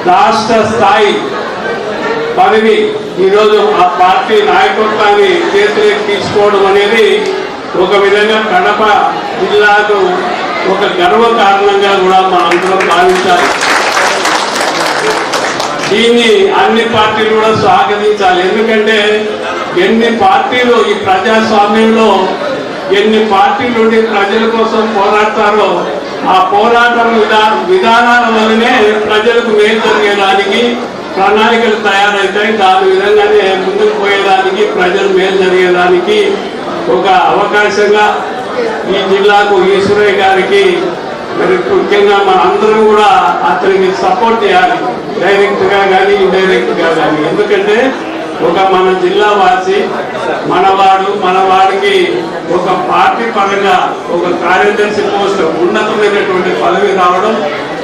రాష్ట్ర స్థాయి పదవి ఈరోజు ఆ పార్టీ నాయకత్వాన్ని చేతిలోకి తీసుకోవడం అనేది ఒక విధంగా కడప జిల్లాకు ఒక గర్వ కారణంగా కూడా మనందరం భావించాలి. దీన్ని అన్ని పార్టీలు కూడా స్వాగతించాలి. ఎందుకంటే ఎన్ని పార్టీలు ఈ ప్రజాస్వామ్యంలో ఎన్ని పార్టీలు ఉండి ప్రజల కోసం పోరాడతారో ఆ పోరాటం విధానాల వల్లనే ప్రజలకు మేలు జరిగేదానికి ప్రణాళికలు తయారవుతాయి. దాని విధంగానే ముందుకు పోయేదానికి ప్రజలు మేలు జరిగేదానికి ఒక అవకాశంగా ఈ జిల్లాకు ఈశ్వరయ్య గారికి మరి ముఖ్యంగా మన అందరం కూడా అతనికి సపోర్ట్ చేయాలి, డైరెక్ట్గా కానీ ఇండైరెక్ట్గా కానీ. ఎందుకంటే ఒక మన జిల్లా వాసి మన వాడికి ఒక పార్టీ పరంగా ఒక కార్యదర్శి పోస్ట్ ఉన్నతమైనటువంటి పదవి రావడం,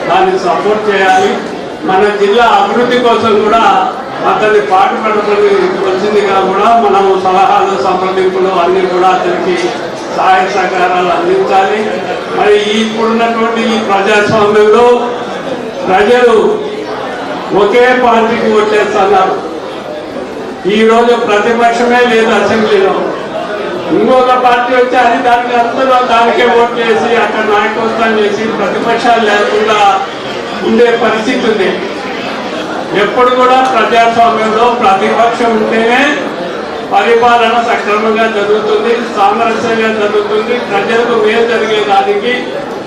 దాన్ని సపోర్ట్ చేయాలి. మన జిల్లా అభివృద్ధి కోసం కూడా అతన్ని పాటుపడవలసి వచ్చిందిగా కూడా మనము సలహాలు సంప్రదింపులు అన్ని కూడా అతనికి సహాయ సహకారాలు అందించాలి. మరి ఇప్పుడున్నటువంటి ఈ ప్రజాస్వామ్యంలో ప్రజలు ఒకే పార్టీకి ఓట్లేస్తున్నారు. ఈరోజు ప్రతిపక్షమే లేదు అసెంబ్లీలో. ఇంకొక పార్టీ వచ్చి అది దానికి అందరూ దానికే ఓట్ చేసి అక్కడ నాయకత్వం చేసి ప్రతిపక్షాలు లేకుండా ఉండే పరిస్థితి ఉంది. ఎప్పుడు కూడా ప్రజాస్వామ్యంలో ప్రతిపక్షం ఉంటేనే పరిపాలన సక్రమంగా జరుగుతుంది, సామరస్యంగా జరుగుతుంది. ప్రజలకు మేలు జరిగేదానికి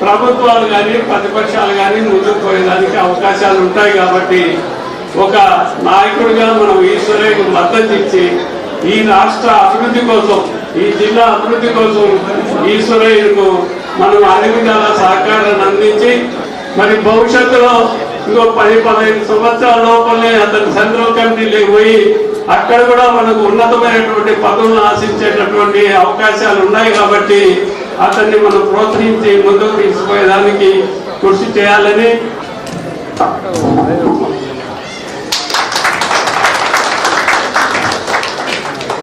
ప్రభుత్వాలు కానీ ప్రతిపక్షాలు కానీ ముందుకు పోయేదానికి అవకాశాలు ఉంటాయి. కాబట్టి ఒక నాయకుడిగా మనం ఈశ్వరయ్యకు మద్దతు ఇచ్చి ఈ రాష్ట్ర అభివృద్ధి కోసం, ఈ జిల్లా అభివృద్ధి కోసం ఈశ్వరయ్యకు మనం అన్ని విధాల సహకారాన్ని అందించి మరి భవిష్యత్తులో ఇంకో 10-15 సంవత్సరాల లోపలనే అతను సెంట్రల్ కమిటీలోకి పోయి అక్కడ కూడా మనకు ఉన్నతమైనటువంటి పదవులను ఆశించేటటువంటి అవకాశాలు ఉన్నాయి. కాబట్టి అతన్ని మనం ప్రోత్సహించి ముందుకు తీసుకుపోయేదానికి కృషి చేయాలని